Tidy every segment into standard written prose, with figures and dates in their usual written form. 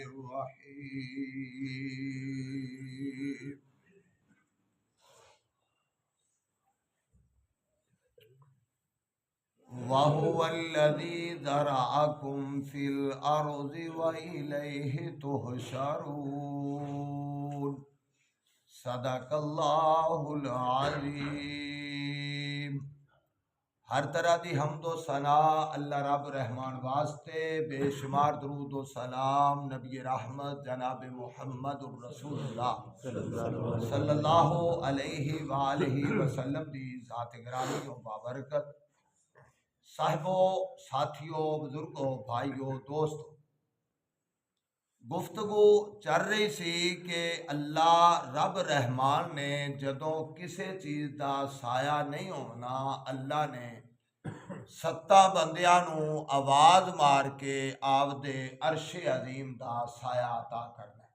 الرحيم وهو الذي ذرأكم في الأرض وإليه تحشرون صدق الله العظيم। हर तरह की हमदो सना अल्लाह रब रहमान वास्ते, बेशुमार दरूद व सलाम नबी रहमत जनाब मुहम्मद रसूलुल्लाह सल्लल्लाहु अलैहि वालैहि वसल्लम दी ज़ात गिरामी व बाबरकत। साहिबो, साथियों, बुजुर्गों, भाइयों, दोस्तों, गुफ्तगू चल रही सी कि अल्लाह रब रहमान ने जदों किसी चीज़ का साया नहीं होना, अल्लाह ने 7 बंदियां नूं आवाज़ मार के आपदे अरशे अजीम का साया अता करना।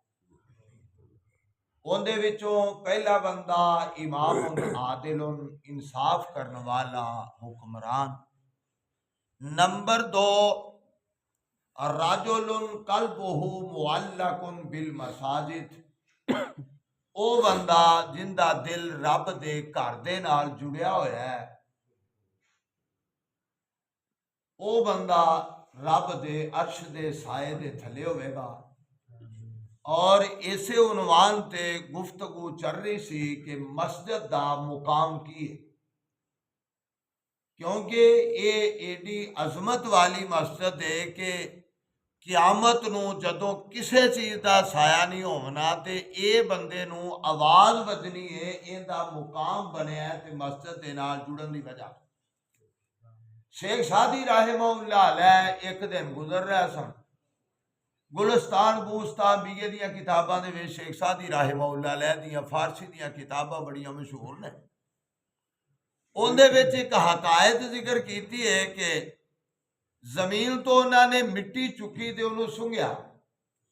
उनदे विचों पहला बंदा इमामुन आदिलुन, इंसाफ करने वाला हुक्मरान। नंबर 2 राजुलुन कल्बुहु मुअल्लकुन बिल मसाजिद, ओ बंदा जिंदा दिल रब दे घर दे नाल जुड़िया होया है, ओ बंदा रब दे अर्श दे साए दे थले होवेगा। और इसे उन्वान ते गुफ्तगू चल रही सी कि मस्जिद दा मुकाम की है, क्योंकि ये एडी अजमत वाली मस्जिद है कि क़यामत नूं जदों किसी चीज़ का साया नहीं होना तो ये बंदे नूं आवाज़ वजनी है, इहदा मुकाम बनया ते मस्जिद दे नाल जुड़न की वजह। शेख सादी रहमहुल्लाह अलैह एक दिन गुजर रहे सन, गुलिस्तान बूस्तान बीए दियां किताबां दे विच शेख सादी रहमहुल्लाह अलैह दियां फारसी दियां किताबां बड़ियां मशहूर ने। उनदे विच एक हकायत जिक्र कीती है कि जमीन तो उन्होंने मिट्टी चुकी ते उन्होंने सुंघिया,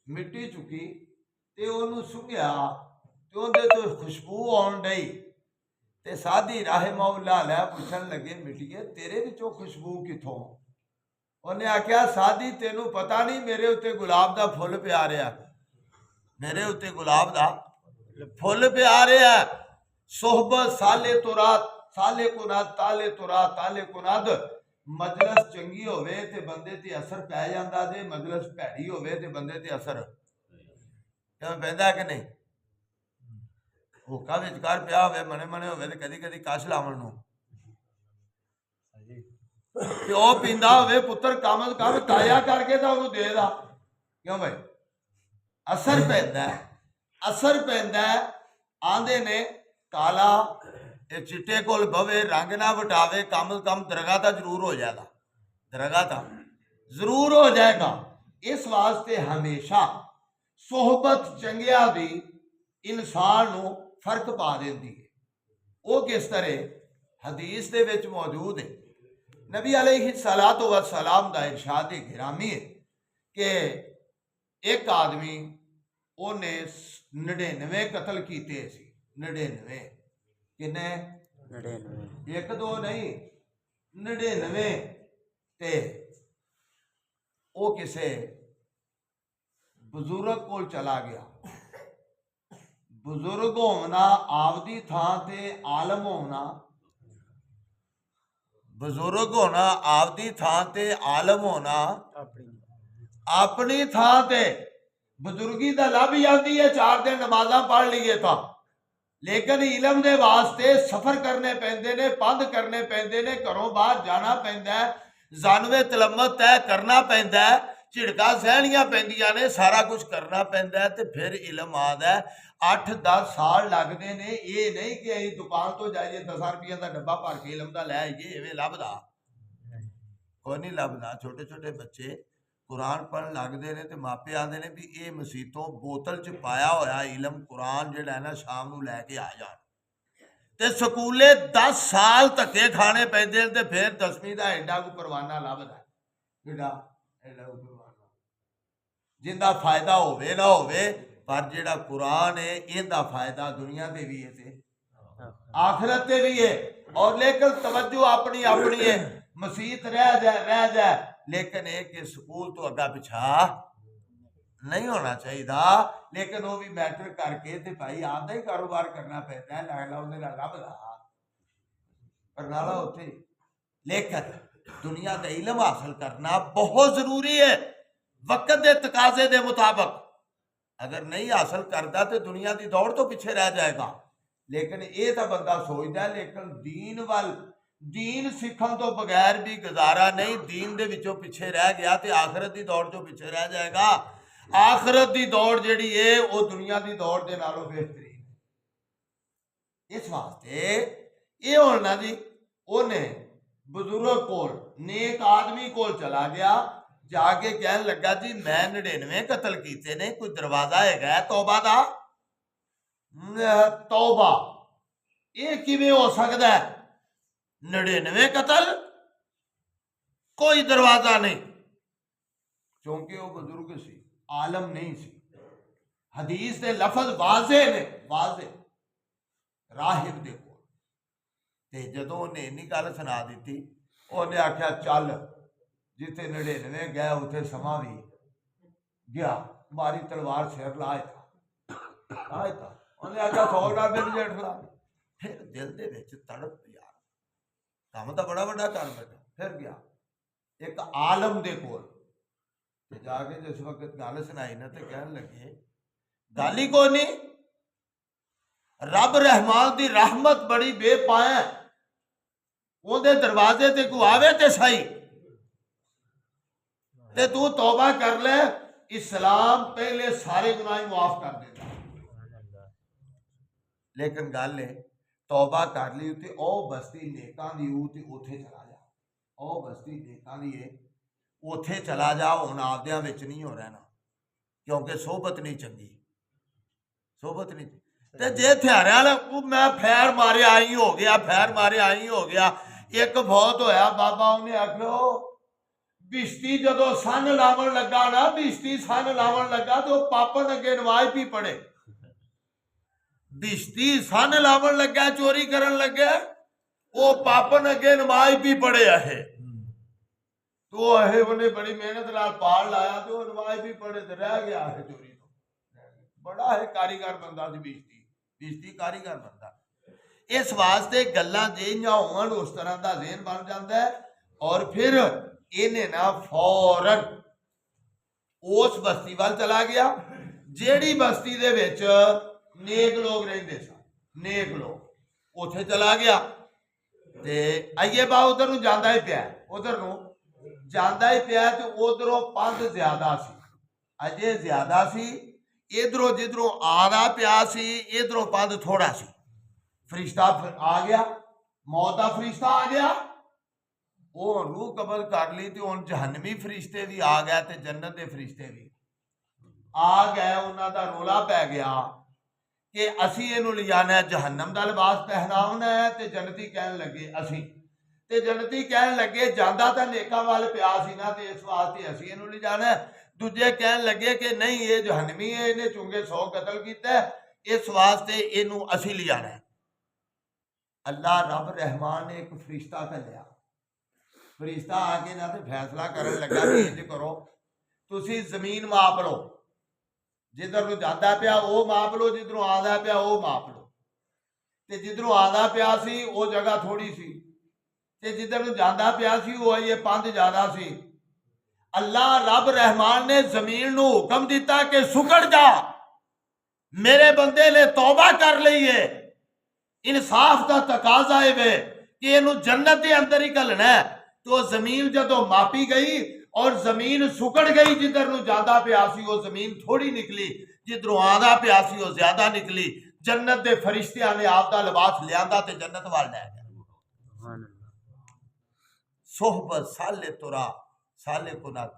मिट्टी चुकी ते उन्होंने सुंघिया ते उनदे तो खुशबू आउण डई ते सादी रहमहुल्लाह अलैह पुछण लगे, मिट्टीए तेरे विचों खुशबू किथों? उन्हें आख्या, सादी तेनू पता नहीं मेरे उत्ते गुलाब दा फुल पिया रहा, मेरे उत्ते गुलाब दा फुल पिया रहा। सोहबत साले तो रात, साले को रात, ताले तो रात, ताले को रात। मजलस चंगी होवे ते बंदे ते असर पै जांदा जे, मजलस भैड़ी होवे ते बंदे ते असर क्यों पैंदा कि नहीं? हुक्का विचकार पिया होवे, मने मने होवे ते कदी कदी कश लावण नूं प्यो पींदा होवे, पुत्र कम कम ताया करके तां उहनूं दे दा, क्यों भाई? असर पैंदा, असर पैंदा। आंदे ने काला चिट्टे कोल बवे, रंग ना वटावे, कम दरगाह ता जरूर हो जाएगा, दरगाह ता जरूर हो जाएगा। इस वास्ते हमेशा सोहबत चंगिया दी इंसान नूं फर्क पा देंदी है। वो किस तरह? हदीस दे विच मौजूद है, नबी अलैहि सलातो व सलाम दा इरशाद गिरामी है कि एक आदमी ओने 99 कतल कीते सी। 99 किन्ने? 99, एक दो नहीं, 99। ते वो किसे बुजुर्ग को चला गया। बुजुर्ग होना आपदी थां ते आलम होना, बुजुर्ग होना आपदी थां ते आलम होना अपनी थां ते। बुजुर्गी दा लभ जाती है, 4 दिन नमाजा पढ़ लीए था, लेकिन इलम दे वास्ते सफर करने पैंदे ने, पंध करने पैंदे ने, घरों बाहर जाना पैंदा है, जानवे तलम्मत तय करना पैंदा है, झिड़का सहनियां पैंदियां ने, सारा कुछ करना पैंदा है, ते फिर इलम आदा है। 8-10 साल लगते ने। ये नहीं कि अं दुकान तो जाइए 10 रुपये का डब्बा भर के इलम का लै आइए, इवें लभदा कोई नहीं लभदा। छोटे छोटे बच्चे कुरान पढ़न लगते हैं तो मापे आते हैं भी ये मसीतों बोतल च पाया होया इलम कुरान जिहड़ा है ना शाम नूं लैके आ जाण, ते स्कूले 10 साल धक्के खाने पैंदे ते फिर 10वीं का एडा को परवाना लभदा, एडा को परवाना जिंदा फायदा होवे ना होवे, पर जिहड़ा कुरान है इहदा फायदा दुनिया ते भी है ते आखिरत ते भी है। और लेकिन तवज्जो अपनी अपनी है, मसीत रह जाए, लेकिन एक स्कूल तो अगा पिछा नहीं होना चाहिए। लेकिन वो भी मैटर करके ते भाई आपका ही कारोबार करना पैदा है, लगला उन्हें रब दा करना उत्थे। लेकिन दुनिया का इलम हासिल करना बहुत जरूरी है वक्त के तकाजे के मुताबिक। अगर नहीं हासिल करता तो दुनिया की दौड़ तो पीछे रह जाएगा। लेकिन ये तो बंदा सोचता है, लेकिन दीन वाल दीन सीखन तो बगैर भी गुजारा नहीं। दीन दे विचों पीछे रह गया तो आखिरत की दौड़ चो पीछे रह जाएगा। आखिरत की दौड़ जिहड़ी है वो दुनिया की दौड़ के नालों बेहतरीन है। इस वास्ते ये होना जी, उन्हें बुजुर्ग कोल नेक आदमी कोल चला गया, जाके कहन लगा जी मैं 99 कतल किए ने, कोई दरवाजा है तौबा दा? तौबा ये किवें हो सकता है? 99 कतल, कोई दरवाजा नहीं। क्योंकि वो बुजुर्ग सी, आलम नहीं सी। हदीस के लफज वाजे ने, वाजे राहिब दे कोल। ते जदों उन्हें इन्नी गल सुना दी, उन्हें आख्या चल जिथे 99 गया उथे समा भी गया, मारी तलवार सिर लाए था। उन्हें आख्या 100 डाल मेरे जेठ ला। फिर दिल दे विच तड़प, यार काम तो बड़ा बड़ा कर बैठा। फिर गया एक आलम दे कोल, जाके जिस वक्त गल सुनाई ना तो कहन लगे गल ही कोई नहीं, रब रहमान दी रहमत बड़ी बेपाया, उहदे दरवाजे ते कोई आवे ते सही ते तू तौबा कर ले, इस्लाम पहले सारे गुनाह माफ कर देता। लेकिन गल है तौबा कर ली ते ओ बस्ती नेकां दी ते उथे चला जा, ओ बस्ती नेकां दी है उथे चला जा। हुण आपदियां विच नहीं हो रहना, क्योंकि सोहबत नहीं चंगी, सोहबत नहीं। ते जे हथियार वाला मैं फैर मारे आई हो गया, फैर मारे आई हो गया। एक बहुत होया बाबा, उन्हें आखो बिश्ती जदों सन लावन लगा ना, बिश्ती सन लावन लगा तो पापन अगे नमाज भी पढ़े। बिश्ती सन लावन लगा, चोरी करन लगे, वो पापन अगे नमाज भी पढ़े है। तो है उन्हें बड़ी मेहनत नाल पाल लाया तो नमाज भी पढ़े तो रह गया है चोरी तो। बड़ा है कारीगर बंदा सी बिश्ती, बिश्ती कारीगर बंदा। इस वास्ते गल्लां जिहियां होण उस तरह का ज़हन बन जाता है। और फिर इन्हें ना फौरन उस बस्ती वाल चला गया जेड़ी बस्ती दे विच नेक लोग रहिंदे सन, नेक लोग उथे चला गया। ते आइए बा उधर नूं जांदा ही पिया, उधर नूं जांदा ही पिया ते उधरों पंध ज्यादा सी, अजे ज्यादा सी। इधरों जिधरों आदा पिया सी, इधरों पंध थोड़ा सी। फरिश्ता आ गया, मौत का फरिश्ता आ गया, वो रूह कबल कर ली तो हुण जहन्नमी फरिश्ते भी आ गए ते जन्नत के फरिश्ते भी आ गए। उन्हां दा रोला पै गया कि असी इहनूं लिजाना है, जहन्नम दा लिबास पहनावना है। ते जन्नती कहन लगे असी, ते जन्नती कहन लगे जांदा तां नेकां वाल पिया सी ना, ते इस वास्ते असी इहनूं लिजाना है। दूजे कहन लगे कि नहीं ये जहन्नमी है, इहने चुंगे 100 कतल कीता, इस वास्ते इहनूं असी लिजाना है। अल्लाह रब रहमान ने एक फरिश्ता घल्लिया, फरिश्ता आके ना तो फैसला करन लगा कि इंज करो तुसी जमीन माप लो, जिधर नूं जांदा पिया वो माप लो, जिधरों आंदा पिया वो माप लो। ते जिधरों आंदा पिया सी वो जगह थोड़ी सी, ते जिधर नूं जांदा पिया सी वो ये पंध ज्यादा सी। अल्लाह रब रहमान ने जमीन नूं हुक्म दिता कि सुकड़ जा, मेरे बंदे ने तौबा कर ली है। इंसाफ का तकाजा है वे कि इनू जन्नत के अंदर ही घलना है। तो जमीन जदों मापी गई और जमीन सुकड़ गई, जिधर नूं जांदा पिया सी वो जमीन थोड़ी निकली, जिधरों आंदा पिया सी वो ज्यादा निकली। जन्नत के फरिश्तियां ने आपदा लिबास लियांदा ते जन्नत वाल लै गए। सोहबत साले तुरा साले कुनत,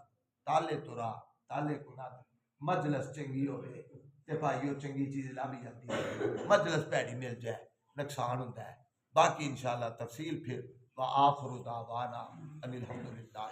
ताले तुरा ताले कुनत। मजलस चंगी होवे ते भाईओ चंगी चीज लभ जाती है, मजलस भैड़ी मिल जाए नुकसान होता है। बाकी इंशाअल्लाह तफसील फिर व आखिरु दावाना अनिल हम्दुलिल्लाह।